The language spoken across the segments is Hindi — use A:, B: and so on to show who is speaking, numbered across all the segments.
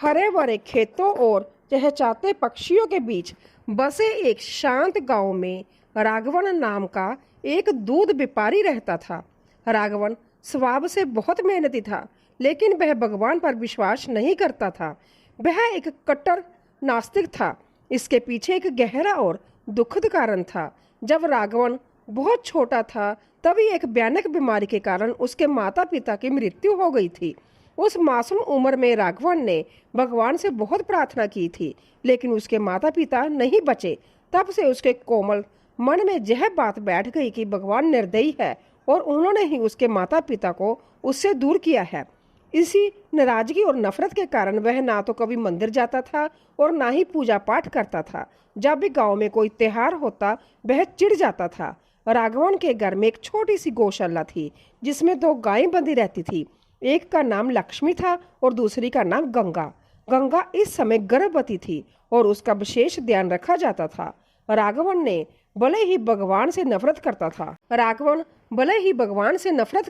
A: हरे भरे खेतों और चहचहाते पक्षियों के बीच बसे एक शांत गांव में राघवन नाम का एक दूध व्यापारी रहता था। राघवन स्वभाव से बहुत मेहनती था, लेकिन वह भगवान पर विश्वास नहीं करता था। वह एक कट्टर नास्तिक था। इसके पीछे एक गहरा और दुखद कारण था। जब राघवन बहुत छोटा था, तभी एक भयानक बीमारी के कारण उसके माता पिता की मृत्यु हो गई थी। उस मासूम उम्र में राघवन ने भगवान से बहुत प्रार्थना की थी, लेकिन उसके माता पिता नहीं बचे। तब से उसके कोमल मन में यह बात बैठ गई कि भगवान निर्दयी है और उन्होंने ही उसके माता पिता को उससे दूर किया है। इसी नाराजगी और नफरत के कारण वह ना तो कभी मंदिर जाता था और ना ही पूजा पाठ करता था। जब भी गांव में कोई त्योहार होता, वह चिढ़ जाता था। राघवन के घर में एक छोटी सी गौशाला थी, जिसमें 2 गायें बंधी रहती थी। एक का नाम लक्ष्मी था और दूसरी का नाम गंगा। गंगा इस समय गर्भवती थी और उसका विशेष ध्यान रखा जाता था। राघवन भले ही भगवान से नफरत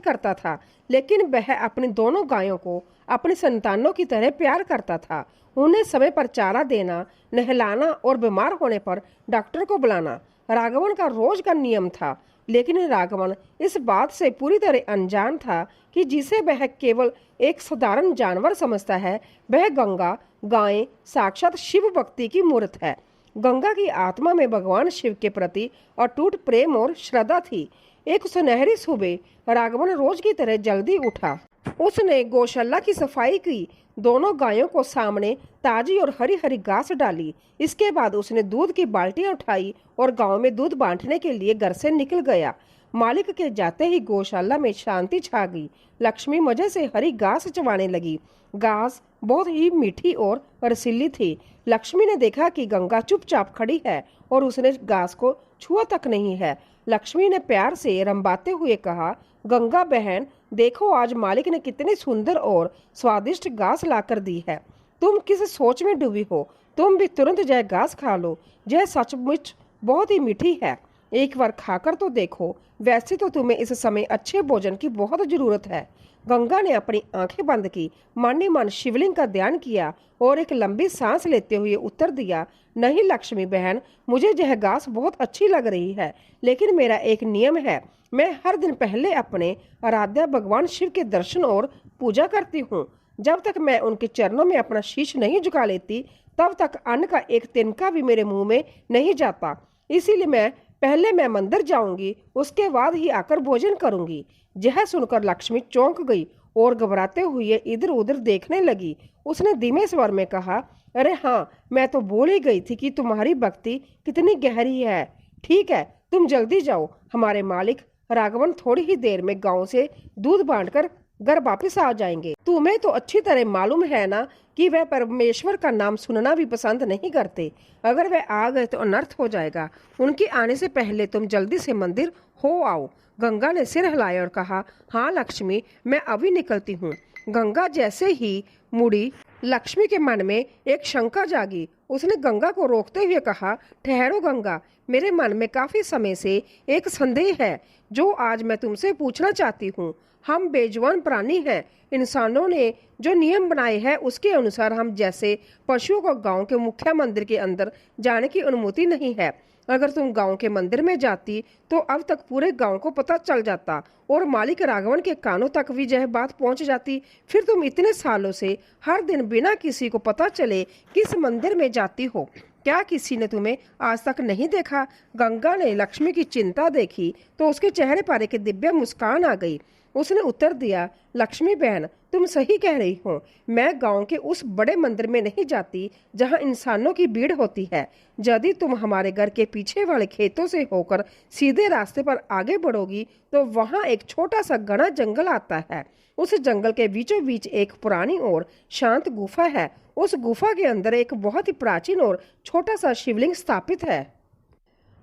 A: करता था, लेकिन वह अपनी दोनों गायों को अपनी संतानों की तरह प्यार करता था। उन्हें समय पर चारा देना, नहलाना और बीमार होने पर डॉक्टर को बुलाना राघवन का रोज का नियम था। लेकिन राघवन इस बात से पूरी तरह अनजान था कि जिसे वह केवल एक साधारण जानवर समझता है, वह गंगा गाय साक्षात शिव भक्ति की मूर्त है। गंगा की आत्मा में भगवान शिव के प्रति अटूट प्रेम और श्रद्धा थी। एक सुनहरी सुबह राघवन रोज की तरह जल्दी उठा। उसने गौशाला की सफाई की, दोनों गायों को सामने ताजी और हरी हरी घास डाली। इसके बाद उसने दूध की बाल्टियां उठाई और गांव में दूध बांटने के लिए घर से निकल गया। मालिक के जाते ही गौशाला में शांति छा गई। लक्ष्मी मजे से हरी घास चबाने लगी। घास बहुत ही मीठी और रसीली थी। लक्ष्मी ने देखा कि गंगा चुपचाप खड़ी है और उसने घास को छुआ तक नहीं है। लक्ष्मी ने प्यार से रंबाते हुए कहा, गंगा बहन, देखो आज मालिक ने कितनी सुंदर और स्वादिष्ट घास लाकर दी है। तुम किस सोच में डूबी हो? तुम भी तुरंत यह घास खा लो। यह सचमुच बहुत ही मीठी है। एक बार खाकर तो देखो। वैसे तो तुम्हें इस समय अच्छे भोजन की बहुत जरूरत है। गंगा ने अपनी आंखें बंद की, मन ही मन शिवलिंग का ध्यान किया और एक लंबी सांस लेते हुए उत्तर दिया, नहीं लक्ष्मी बहन, मुझे यह घास बहुत अच्छी लग रही है, लेकिन मेरा एक नियम है। मैं हर दिन पहले अपने आराध्य भगवान शिव के दर्शन और पूजा करती हूँ। जब तक मैं उनके चरणों में अपना शीश नहीं झुका लेती, तब तक अन्न का एक तिनका भी मेरे मुंह में नहीं जाता। इसीलिए पहले मैं मंदिर जाऊंगी, उसके बाद ही आकर भोजन करूंगी। यह सुनकर लक्ष्मी चौंक गई और घबराते हुए इधर उधर देखने लगी। उसने धीमे स्वर में कहा, अरे हाँ, मैं तो भूल ही गई थी कि तुम्हारी भक्ति कितनी गहरी है। ठीक है, तुम जल्दी जाओ। हमारे मालिक राघवन थोड़ी ही देर में गांव से दूध बांटकर घर वापस आ जाएंगे। तुम्हें तो अच्छी तरह मालूम है ना कि वह परमेश्वर का नाम सुनना भी पसंद नहीं करते। अगर वह आ गए तो अनर्थ हो जाएगा। उनके आने से पहले तुम जल्दी से मंदिर हो आओ। गंगा ने सिर हिलाया और कहा, हाँ लक्ष्मी, मैं अभी निकलती हूँ। गंगा जैसे ही मुड़ी, लक्ष्मी के मन में एक शंका जागी। उसने गंगा को रोकते हुए कहा, ठहरो गंगा, मेरे मन में काफी समय से एक संदेह है जो आज मैं तुमसे पूछना चाहती हूँ। हम बेजुबान प्राणी हैं। इंसानों ने जो नियम बनाए हैं उसके अनुसार हम जैसे पशुओं को गांव के मुख्य मंदिर के अंदर जाने की अनुमति नहीं है। अगर तुम गांव के मंदिर में जाती तो अब तक पूरे गांव को पता चल जाता और मालिक राघवन के कानों तक भी यह बात पहुंच जाती। फिर तुम इतने सालों से हर दिन बिना किसी को पता चले किस मंदिर में जाती हो। क्या किसी ने तुम्हें आज तक नहीं देखा? गंगा ने लक्ष्मी की चिंता देखी तो उसके चेहरे पर एक दिव्य मुस्कान आ गई। उसने उत्तर दिया, लक्ष्मी बहन, तुम सही कह रही हो। मैं गांव के उस बड़े मंदिर में नहीं जाती जहां इंसानों की भीड़ होती है। यदि तुम हमारे घर के पीछे वाले खेतों से होकर सीधे रास्ते पर आगे बढ़ोगी तो वहां एक छोटा सा घना जंगल आता है। उस जंगल के बीचों बीच एक पुरानी और शांत गुफा है। उस गुफा के अंदर एक बहुत ही प्राचीन और छोटा सा शिवलिंग स्थापित है।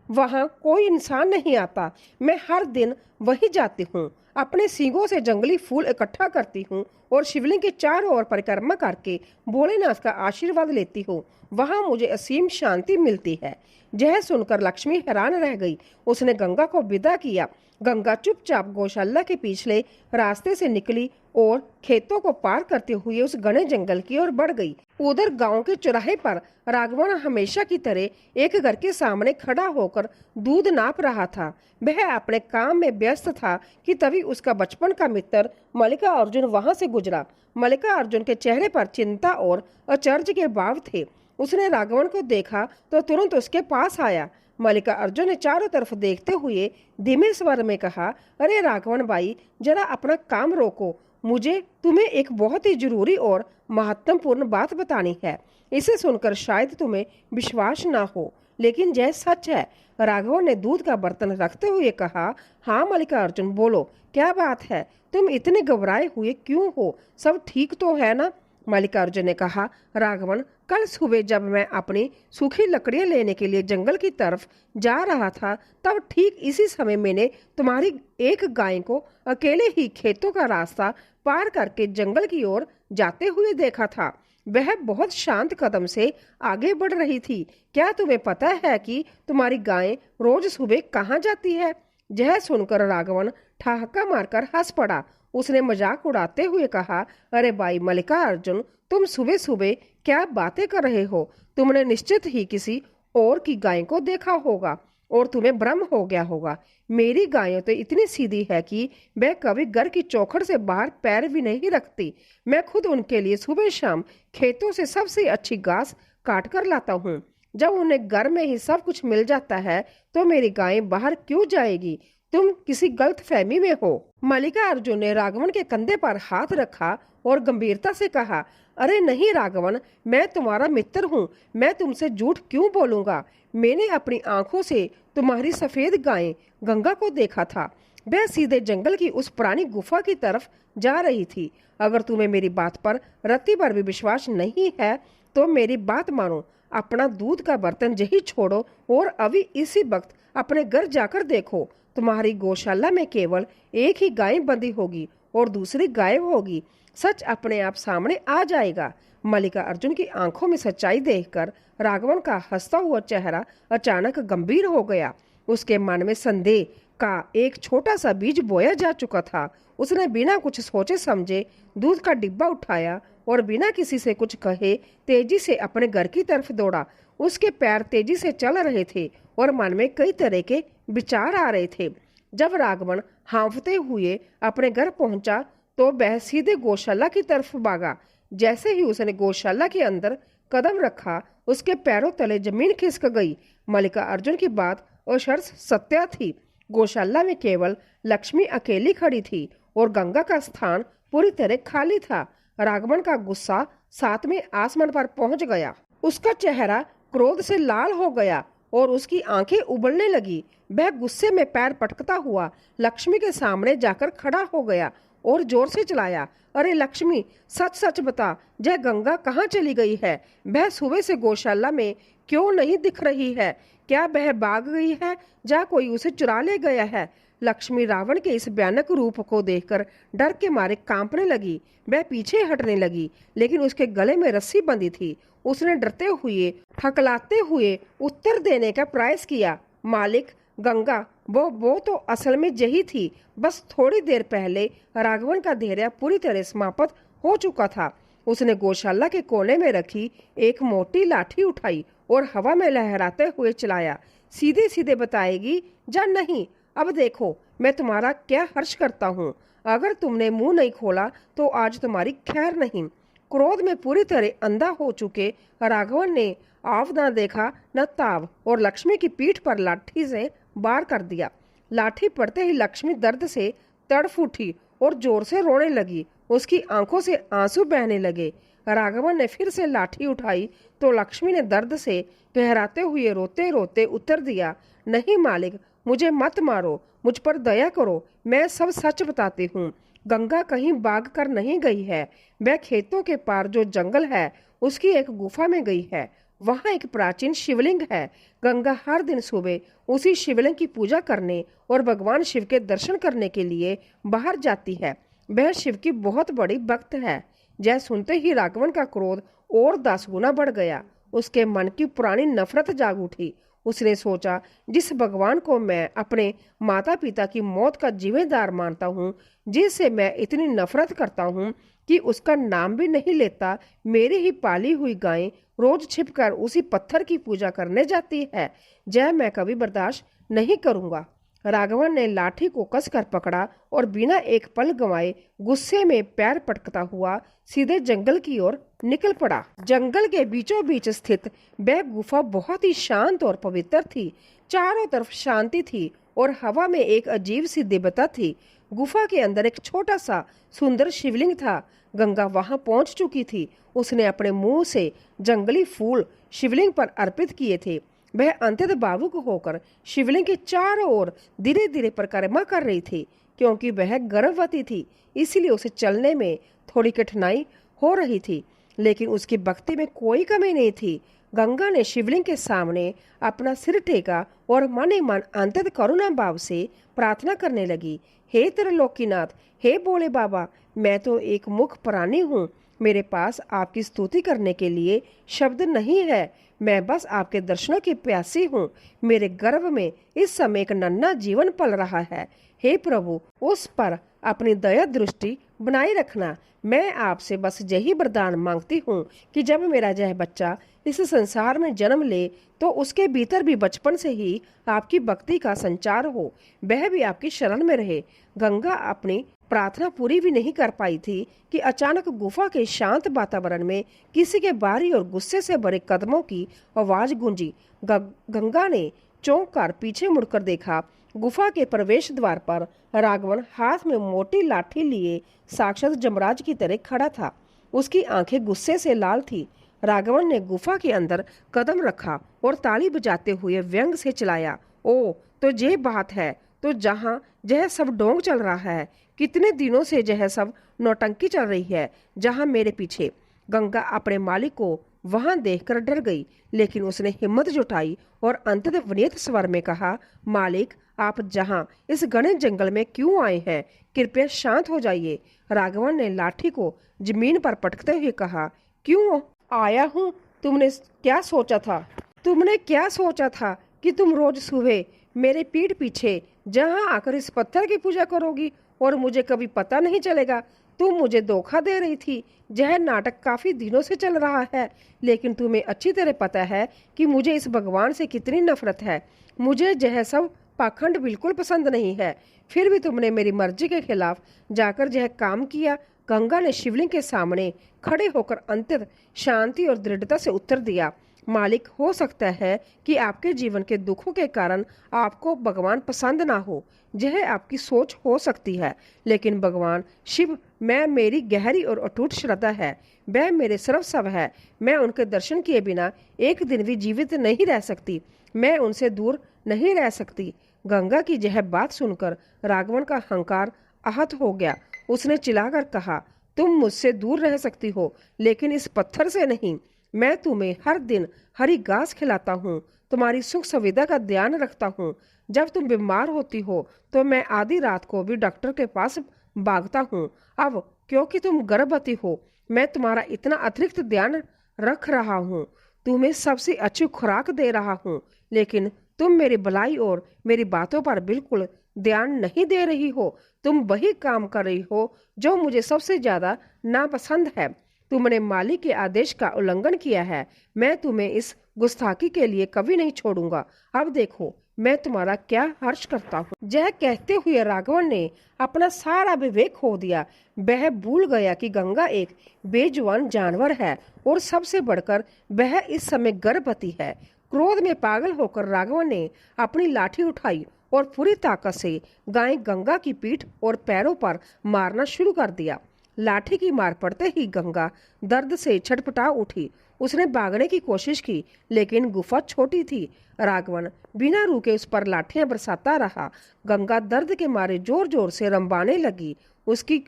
A: वहाँ कोई इंसान नहीं आता। मैं हर दिन वहीं जाती हूँ। अपने सींगों से जंगली फूल इकट्ठा करती हूँ और शिवलिंग के चारों ओर परिक्रमा करके भोलेनाथ का आशीर्वाद लेती हूँ। वहां मुझे असीम शांति मिलती है। यह सुनकर लक्ष्मी हैरान रह गई। उसने गंगा को विदा किया। गंगा चुपचाप गौशाला के पिछले रास्ते से निकली और खेतों को पार करते हुए उस घने जंगल की ओर बढ़ गई। उधर गांव के चौराहे पर राघवन हमेशा की तरह एक घर के सामने खड़ा होकर दूध नाप रहा था। वह अपने काम में व्यस्त था कि तभी उसका बचपन का मित्र मल्लिका अर्जुन वहां से गुजरा। मल्लिका अर्जुन के चेहरे पर चिंता और अचरज के भाव थे। उसने राघवन को देखा तो तुरंत उसके पास आया। मल्लिका अर्जुन ने चारों तरफ देखते हुए धीमे स्वर में कहा, अरे राघवन भाई, जरा अपना काम रोको। मुझे तुम्हें एक बहुत ही जरूरी और महत्वपूर्ण बात बतानी है। इसे सुनकर शायद तुम्हें विश्वास ना हो, लेकिन यह सच है। राघवन ने दूध का बर्तन रखते हुए कहा, हाँ मल्लिका अर्जुन, बोलो क्या बात है। तुम इतने घबराए हुए क्यों हो? सब ठीक तो है ना? मल्लिका अर्जुन ने कहा, राघवन, कल सुबह जब मैं अपनी सूखी लकड़ियां लेने के लिए जंगल की तरफ जा रहा था, तब ठीक इसी समय मैंने तुम्हारी एक गाय को अकेले ही खेतों का रास्ता पार करके जंगल की ओर जाते हुए देखा था। वह बहुत शांत कदम से आगे बढ़ रही थी। क्या तुम्हें पता है कि तुम्हारी गाय रोज सुबह कहाँ जाती है? यह सुनकर राघवन ठहाका मारकर हंस पड़ा। उसने मजाक उड़ाते हुए कहा, अरे भाई मल्लिका अर्जुन, तुम सुबह सुबह क्या बातें कर रहे हो? तुमने निश्चित ही किसी और की गाय को देखा होगा और तुम्हें भ्रम हो गया होगा। मेरी गायें तो इतनी सीधी है कि वह कभी घर की चौखट से बाहर पैर भी नहीं रखती। मैं खुद उनके लिए सुबह शाम खेतों से सबसे अच्छी घास काट कर लाता हूँ। जब उन्हें घर में ही सब कुछ मिल जाता है तो मेरी गायें बाहर क्यों जाएगी? तुम किसी गलत फहमी में हो। मल्लिका अर्जुन ने राघवन के कंधे पर हाथ रखा और गंभीरता से कहा, अरे नहीं राघवन, मैं तुम्हारा मित्र हूँ। मैं तुमसे झूठ क्यों बोलूंगा? मैंने अपनी आंखों से तुम्हारी सफेद गाय गंगा को देखा था। वह सीधे जंगल की उस पुरानी गुफा की तरफ जा रही थी। अगर तुम्हें मेरी बात पर रत्ती भर भी विश्वास नहीं है तो मेरी बात मानो। अपना दूध का बर्तन यही छोड़ो और अभी इसी वक्त अपने घर जाकर देखो। तुम्हारी गौशाला में केवल एक ही गाय बंधी होगी और दूसरी गायब होगी। सच अपने आप सामने आ जाएगा। मल्लिका अर्जुन की आंखों में सच्चाई देखकर राघवन का हंसता हुआ चेहरा अचानक गंभीर हो गया। उसके मन में संदेह का एक छोटा सा बीज बोया जा चुका था। उसने बिना कुछ सोचे समझे दूध का डिब्बा उठाया और बिना किसी से कुछ कहे तेजी से अपने घर की तरफ दौड़ा। उसके पैर तेजी से चल रहे थे और मन में कई तरह के विचार आ रहे थे। जब राघवन हाँफते हुए अपने घर पहुंचा तो वह सीधे गौशाला की तरफ भागा। जैसे ही उसने गौशाला के अंदर कदम रखा, उसके पैरों तले जमीन खिसक गई। मल्लिका अर्जुन की बात अक्षरश सत्य थी। गौशाला में केवल लक्ष्मी अकेली खड़ी थी और गंगा का स्थान पूरी तरह खाली था। राघवन का गुस्सा सातवें आसमान पर पहुंच गया। उसका चेहरा क्रोध से लाल हो गया और उसकी आंखें उबलने लगी। वह गुस्से में पैर पटकता हुआ लक्ष्मी के सामने जाकर खड़ा हो गया और जोर से चिल्लाया, अरे लक्ष्मी, सच सच बता, यह गंगा कहाँ चली गई है? वह सुबह से गौशाला में क्यों नहीं दिख रही है? क्या वह भाग गई है या कोई उसे चुरा ले गया है? लक्ष्मी रावण के इस भयानक रूप को देखकर डर के मारे कांपने लगी। वह पीछे हटने लगी, लेकिन उसके गले में रस्सी बंधी थी। उसने डरते हुए, हकलाते हुए उत्तर देने का प्रयास किया, मालिक, गंगा वो तो असल में यही थी। बस थोड़ी देर पहले राघवन का धैर्य पूरी तरह समाप्त हो चुका था। उसने गौशाला के कोने में रखी एक मोटी लाठी उठाई और हवा में लहराते हुए चलाया, सीधे सीधे बताएगी या नहीं? अब देखो मैं तुम्हारा क्या हर्ष करता हूँ। अगर तुमने मुंह नहीं खोला तो आज तुम्हारी खैर नहीं। क्रोध में पूरी तरह अंधा हो चुके राघवन ने आव न देखा न ताव और लक्ष्मी की पीठ पर लाठी से वार कर दिया। लाठी पड़ते ही लक्ष्मी दर्द से तड़फ उठी और जोर से रोने लगी। उसकी आंखों से आंसू बहने लगे। राघवन ने फिर से लाठी उठाई तो लक्ष्मी ने दर्द से गहराते हुए रोते रोते उत्तर दिया, नहीं मालिक, मुझे मत मारो, मुझ पर दया करो। मैं सब सच बताती हूँ। गंगा कहीं भाग कर नहीं गई है। वह खेतों के पार जो जंगल है उसकी एक गुफा में गई है। वहाँ एक प्राचीन शिवलिंग है। गंगा हर दिन सुबह उसी शिवलिंग की पूजा करने और भगवान शिव के दर्शन करने के लिए बाहर जाती है। वह शिव की बहुत बड़ी भक्त है। यह सुनते ही राघवन का क्रोध और 10 गुना बढ़ गया। उसके मन की पुरानी नफरत जाग उठी। उसने सोचा, जिस भगवान को मैं अपने माता पिता की मौत का जिम्मेदार मानता हूँ, जिससे मैं इतनी नफरत करता हूँ कि उसका नाम भी नहीं लेता, मेरी ही पाली हुई गायें रोज छिपकर उसी पत्थर की पूजा करने जाती है। जय मैं कभी बर्दाश्त नहीं करूंगा। राघवन ने लाठी को कसकर पकड़ा और बिना एक पल गंवाए गुस्से में पैर पटकता हुआ सीधे जंगल की ओर निकल पड़ा। जंगल के बीचों बीच स्थित वह गुफा बहुत ही शांत और पवित्र थी। चारों तरफ शांति थी और हवा में एक अजीब सी दिव्यता थी। गुफा के अंदर एक छोटा सा सुंदर शिवलिंग था। गंगा वहां पहुंच चुकी थी। उसने अपने मुंह से जंगली फूल शिवलिंग पर अर्पित किए थे। वह अत्यंत भावुक होकर शिवलिंग के चारों ओर धीरे धीरे परिक्रमा कर रही थी। क्योंकि वह गर्भवती थी, इसलिए उसे चलने में थोड़ी कठिनाई हो रही थी, लेकिन उसकी भक्ति में कोई कमी नहीं थी। गंगा ने शिवलिंग के सामने अपना सिर टेका और मन ही मन अत्यंत करुणा भाव से प्रार्थना करने लगी। हे त्रिलोकीनाथ, हे भोले बाबा, मैं तो एक मुख प्राणी हूँ। मेरे पास आपकी स्तुति करने के लिए शब्द नहीं है। मैं बस आपके दर्शनों की प्यासी हूँ। मेरे गर्भ में इस समय एक नन्हा जीवन पल रहा है। हे प्रभु, उस पर अपनी दया दृष्टि बनाए रखना। मैं आपसे बस यही वरदान मांगती हूँ कि जब मेरा यह बच्चा इस संसार में जन्म ले तो उसके भीतर भी बचपन से ही आपकी भक्ति का संचार हो, वह भी आपकी शरण में रहे। गंगा अपनी प्रार्थना पूरी भी नहीं कर पाई थी कि अचानक गुफा के शांत वातावरण में किसी के भारी और गुस्से से भरे कदमों की आवाज गूंजी। गंगा ने चौंक कर पीछे मुड़कर देखा। गुफा के प्रवेश द्वार पर राघवन हाथ में मोटी लाठी लिए साक्षात जमराज की तरह खड़ा था। उसकी आंखें गुस्से से लाल थी। राघवन ने गुफा के अंदर कदम रखा और ताली बजाते हुए व्यंग से चिल्लाया, ओ तो ये बात है, तो जहाँ यह सब ढोंग चल रहा है, कितने दिनों से यह सब नौटंकी चल रही है जहाँ मेरे पीछे। गंगा अपने मालिक को वहां देखकर डर गई, लेकिन उसने हिम्मत जुटाई और अंततः विनीत स्वर में कहा, मालिक, आप जहां इस घने जंगल में क्यों आए हैं? कृपया शांत हो जाइए। राघवन ने लाठी को जमीन पर पटकते हुए कहा, क्यों आया हूँ? तुमने क्या सोचा था? तुमने क्या सोचा था कि तुम रोज सुबह मेरे पीठ पीछे जहां आकर इस पत्थर की पूजा करोगी और मुझे कभी पता नहीं चलेगा? तुम मुझे धोखा दे रही थी। यह नाटक काफी दिनों से चल रहा है, लेकिन तुम्हें अच्छी तरह पता है कि मुझे इस भगवान से कितनी नफरत है। मुझे यह सब पाखंड बिल्कुल पसंद नहीं है। फिर भी तुमने मेरी मर्जी के खिलाफ जाकर यह काम किया। गंगा ने शिवलिंग के सामने खड़े होकर अंततः शांति और दृढ़ता से उत्तर दिया, मालिक, हो सकता है कि आपके जीवन के दुखों के कारण आपको भगवान पसंद ना हो। यह आपकी सोच हो सकती है, लेकिन भगवान शिव मैं मेरी गहरी और अटूट श्रद्धा है। वह मेरे सर्वस्व है। मैं उनके दर्शन किए बिना एक दिन भी जीवित नहीं रह सकती। मैं उनसे दूर नहीं रह सकती। गंगा की यह बात सुनकर राघवन का अहंकार आहत हो गया। उसने चिल्लाकर कहा, तुम मुझसे दूर रह सकती हो, लेकिन इस पत्थर से नहीं। मैं तुम्हें हर दिन हरी घास खिलाता हूँ, तुम्हारी सुख सुविधा का ध्यान रखता हूँ। जब तुम बीमार होती हो तो मैं आधी रात को भी डॉक्टर के पास भागता हूँ। अब क्योंकि तुम गर्भवती हो, मैं तुम्हारा इतना अतिरिक्त ध्यान रख रहा हूँ, तुम्हें सबसे अच्छी खुराक दे रहा हूँ, लेकिन तुम मेरी भलाई और मेरी बातों पर बिल्कुल ध्यान नहीं दे रही हो। तुम वही काम कर रही हो जो मुझे सबसे ज्यादा नापसंद है। तुमने मालिक के आदेश का उल्लंघन किया है। मैं तुम्हें इस गुस्ताखी के लिए कभी नहीं छोड़ूंगा। अब देखो मैं तुम्हारा क्या हर्ष करता हूँ। यह कहते हुए राघवन ने अपना सारा विवेक खो दिया। वह भूल गया कि गंगा एक बेजुबान जानवर है और सबसे बढ़कर वह इस समय गर्भवती है। क्रोध में पागल होकर राघवन ने अपनी लाठी उठाई और पूरी ताकत से गाय गंगा की पीठ और पैरों पर मारना शुरू कर दिया। लाठी की मार पड़ते ही गंगा दर्द से छटपटा उठी। उसने भागने की कोशिश की, लेकिन गुफा छोटी थी। राघवन बिना रुके उस पर लाठियां बरसाता रहा। गंगा दर्द के मारे जोर जोर से रंबाने लगी। उसकी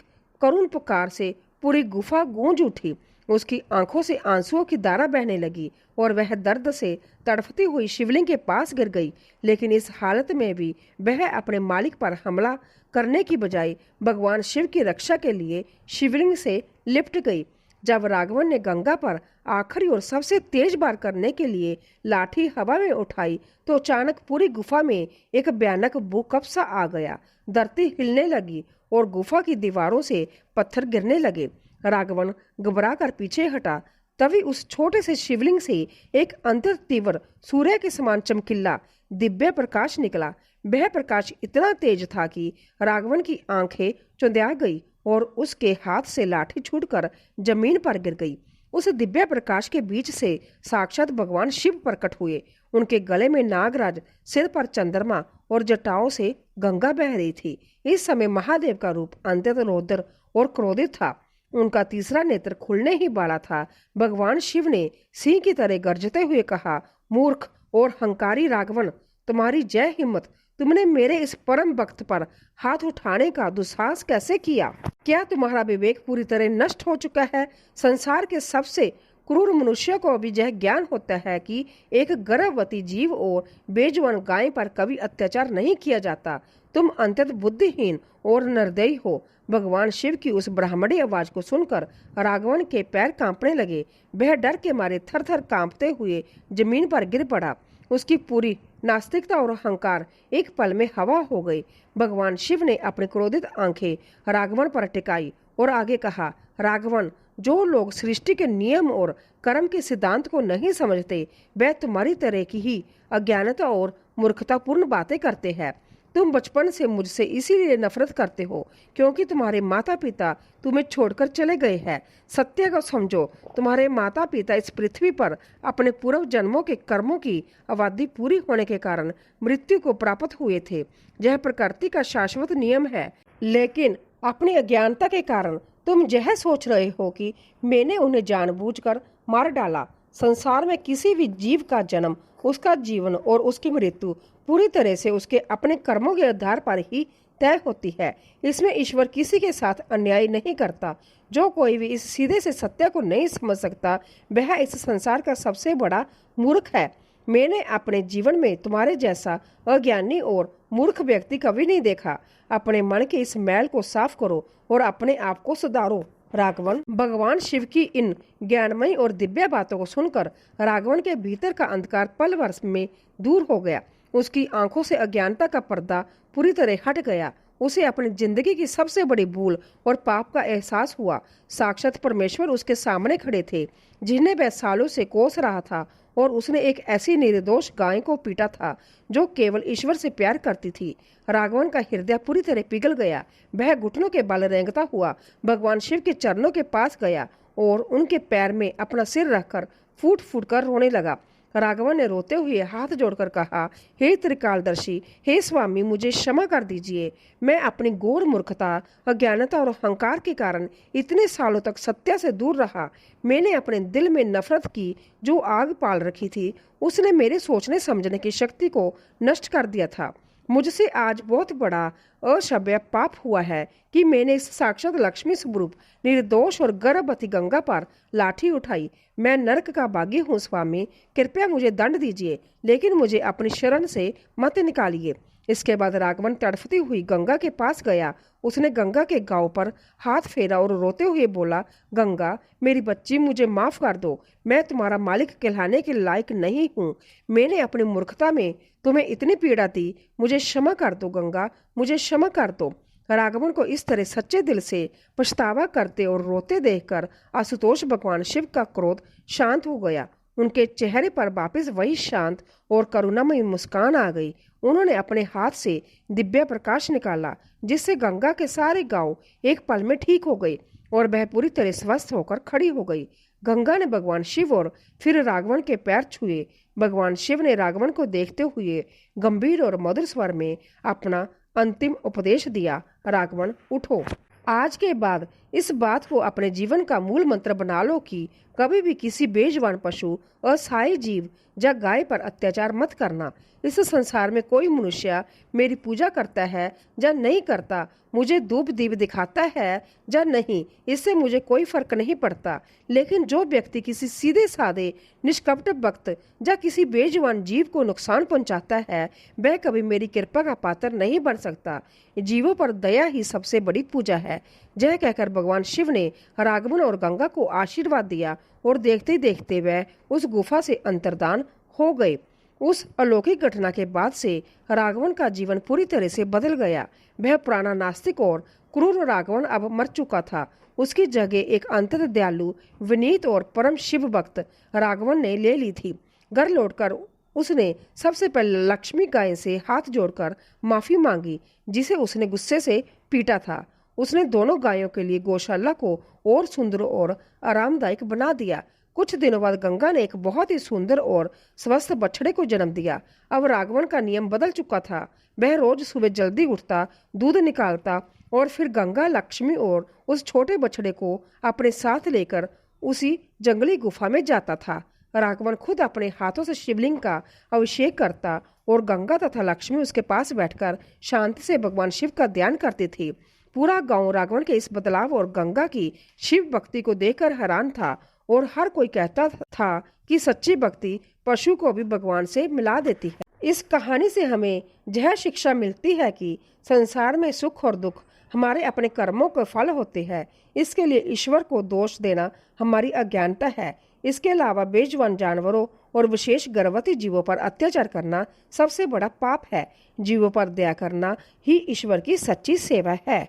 A: करुण पुकार से पूरी गुफा गूंज उठी। उसकी आंखों से आंसुओं की धारा बहने लगी और वह दर्द से तड़फती हुई शिवलिंग के पास गिर गई। लेकिन इस हालत में भी वह अपने मालिक पर हमला करने की बजाय भगवान शिव की रक्षा के लिए शिवलिंग से लिपट गई। जब राघवन ने गंगा पर आखिरी और सबसे तेज वार करने के लिए लाठी हवा में उठाई तो अचानक पूरी गुफा में एक भयानक भूकंप सा आ गया। धरती हिलने लगी और गुफा की दीवारों से पत्थर गिरने लगे। राघवन घबरा कर पीछे हटा। तभी उस छोटे से शिवलिंग से एक अंतर तीव्र सूर्य के समान चमकीला दिव्य प्रकाश निकला। वह प्रकाश इतना तेज था कि राघवन की आंखें चौंधिया गई और उसके हाथ से लाठी छूटकर जमीन पर गिर गई। उस दिव्य प्रकाश के बीच से साक्षात भगवान शिव प्रकट हुए। उनके गले में नागराज, सिर पर चंद्रमा और जटाओं से गंगा बह रही थी। इस समय महादेव का रूप अत्यंत रौद्र और क्रोधित था। उनका तीसरा नेत्र खुलने ही वाला था। भगवान शिव ने सिंह की तरह गरजते हुए कहा, मूर्ख और हंकारी राघवन, तुम्हारी जय हिम्मत। तुमने मेरे इस परम भक्त पर हाथ उठाने का दुस्साहस कैसे किया? क्या तुम्हारा विवेक पूरी तरह नष्ट हो चुका है? संसार के सबसे क्रूर मनुष्य को भी यह ज्ञान होता है कि एक गर्भवती जीव और बेजुबान गाय पर कभी अत्याचार नहीं किया जाता। तुम अत्यंत बुद्धिहीन और निर्दयी हो। भगवान शिव की उस ब्राह्मणी आवाज को सुनकर राघवन के पैर कांपने लगे। वह डर के मारे थर थर कांपते हुए जमीन पर गिर पड़ा। उसकी पूरी नास्तिकता और अहंकार एक पल में हवा हो गई। भगवान शिव ने अपनी क्रोधित आंखें राघवन पर टिकाई और आगे कहा, राघवन, जो लोग सृष्टि के नियम और कर्म के सिद्धांत को नहीं समझते वह तुम्हारी तरह की ही अज्ञानता और मूर्खतापूर्ण बातें करते हैं। तुम बचपन से मुझसे इसीलिए नफरत करते हो क्योंकि तुम्हारे माता पिता तुम्हें छोड़कर चले गए हैं। सत्य को समझो, तुम्हारे माता पिता इस पृथ्वी पर अपने पूर्व जन्मों के कर्मों की अवधि पूरी होने के कारण मृत्यु को प्राप्त हुए थे। यह प्रकृति का शाश्वत नियम है। लेकिन अपनी अज्ञानता के कारण तुम यह सोच रहे हो कि मैंने उन्हें जानबूझकर मार डाला। संसार में किसी भी जीव का जन्म, उसका जीवन और उसकी मृत्यु पूरी तरह से उसके अपने कर्मों के आधार पर ही तय होती है। इसमें ईश्वर किसी के साथ अन्याय नहीं करता। जो कोई भी इस सीधे से सत्य को नहीं समझ सकता वह इस संसार का सबसे बड़ा मूर्ख है। मैंने अपने जीवन में तुम्हारे जैसा अज्ञानी और मूर्ख व्यक्ति कभी नहीं देखा। अपने मन के इस मैल को साफ करो और अपने आप को सुधारो। राघवन, भगवान शिव की इन ज्ञानमयी और दिव्य बातों को सुनकर राघवन के भीतर का अंधकार पल भर में दूर हो गया। उसकी आंखों से अज्ञानता का पर्दा पूरी तरह हट गया। उसे अपनी जिंदगी की सबसे बड़ी भूल और पाप का एहसास हुआ। साक्षात परमेश्वर उसके सामने खड़े थे जिन्हें वह सालों से कोस रहा था और उसने एक ऐसी निर्दोष गाय को पीटा था जो केवल ईश्वर से प्यार करती थी। राघवन का हृदय पूरी तरह पिघल गया। वह घुटनों के बल रेंगता हुआ भगवान शिव के चरणों के पास गया और उनके पैर में अपना सिर रखकर फूट फूट कर रोने लगा। राघवन ने रोते हुए हाथ जोड़कर कहा, हे त्रिकालदर्शी, हे स्वामी, मुझे क्षमा कर दीजिए। मैं अपनी घोर मूर्खता, अज्ञानता और अहंकार के कारण इतने सालों तक सत्य से दूर रहा। मैंने अपने दिल में नफरत की जो आग पाल रखी थी, उसने मेरे सोचने समझने की शक्ति को नष्ट कर दिया था। मुझसे आज बहुत बड़ा असभ्य पाप हुआ है कि मैंने इस साक्षात लक्ष्मी स्वरूप निर्दोष और गर्भवती गंगा पर लाठी उठाई। मैं नरक का भागी हूँ स्वामी, कृपया मुझे दंड दीजिए, लेकिन मुझे अपनी शरण से मत निकालिए। इसके बाद राघवन तड़फती हुई गंगा के पास गया। उसने गंगा के गांव पर हाथ फेरा और रोते हुए बोला, गंगा, मेरी बच्ची, मुझे माफ कर दो। मैं तुम्हारा मालिक कहलाने के लायक नहीं हूँ। मैंने अपनी मूर्खता में तुम्हें इतनी पीड़ा दी। मुझे क्षमा कर दो गंगा, मुझे क्षमा कर दो। राघवन को इस तरह सच्चे दिल से पछतावा करते और रोते देखकर आशुतोष भगवान शिव का क्रोध शांत हो गया। उनके चेहरे पर वापस वही शांत और करुणामयी मुस्कान आ गई। उन्होंने अपने हाथ से दिव्य प्रकाश निकाला जिससे गंगा के सारे गांव एक पल में ठीक हो गए और वह पूरी तरह स्वस्थ होकर खड़ी हो गई। गंगा ने भगवान शिव और फिर राघवन के पैर छुए। भगवान शिव ने राघवन को देखते हुए गंभीर और मधुर स्वर में अपना अंतिम उपदेश दिया, राघवन, उठो। आज के बाद इस बात को अपने जीवन का मूल मंत्र बना लो कि कभी भी किसी बेजुबान पशु, असहाय जीव या गाय पर अत्याचार मत करना। इस संसार में कोई मनुष्य मेरी पूजा करता है या नहीं करता, मुझे धूप दीप दिखाता है या नहीं, इससे मुझे कोई फर्क नहीं पड़ता। लेकिन जो व्यक्ति किसी सीधे साधे निष्कपट भक्त या किसी बेजुबान जीव को नुकसान पहुंचाता है, वह कभी मेरी कृपा का पात्र नहीं बन सकता। जीवों पर दया ही सबसे बड़ी पूजा है। यह कहकर भगवान शिव ने राघवन और गंगा को आशीर्वाद दिया और देखते ही देखते वह उस गुफा से अंतर्धान हो गए। उस अलौकिक घटना के बाद से राघवन का जीवन पूरी तरह से बदल गया। वह पुराना नास्तिक और क्रूर राघवन अब मर चुका था। उसकी जगह एक अंततः दयालु, विनीत और परम शिव भक्त राघवन ने ले ली थी। घर लौटकर उसने सबसे पहले लक्ष्मी गाय से हाथ जोड़कर माफी मांगी, जिसे उसने गुस्से से पीटा था। उसने दोनों गायों के लिए गौशाला को और सुंदर और आरामदायक बना दिया। कुछ दिनों बाद गंगा ने एक बहुत ही सुंदर और स्वस्थ बछड़े को जन्म दिया। अब राघवन का नियम बदल चुका था। वह रोज सुबह जल्दी उठता, दूध निकालता और फिर गंगा, लक्ष्मी और उस छोटे बछड़े को अपने साथ लेकर उसी जंगली गुफा में जाता था। राघवन खुद अपने हाथों से शिवलिंग का अभिषेक करता और गंगा तथा लक्ष्मी उसके पास बैठकर शांति से भगवान शिव का ध्यान करती थी। पूरा गांव राघवन के इस बदलाव और गंगा की शिव भक्ति को देखकर हैरान था और हर कोई कहता था कि सच्ची भक्ति पशु को भी भगवान से मिला देती है। इस कहानी से हमें यह शिक्षा मिलती है कि संसार में सुख और दुख हमारे अपने कर्मों के फल होते हैं। इसके लिए ईश्वर को दोष देना हमारी अज्ञानता है। इसके अलावा बेजुबान जानवरों और विशेष गर्भवती जीवों पर अत्याचार करना सबसे बड़ा पाप है। जीवों पर दया करना ही ईश्वर की सच्ची सेवा है।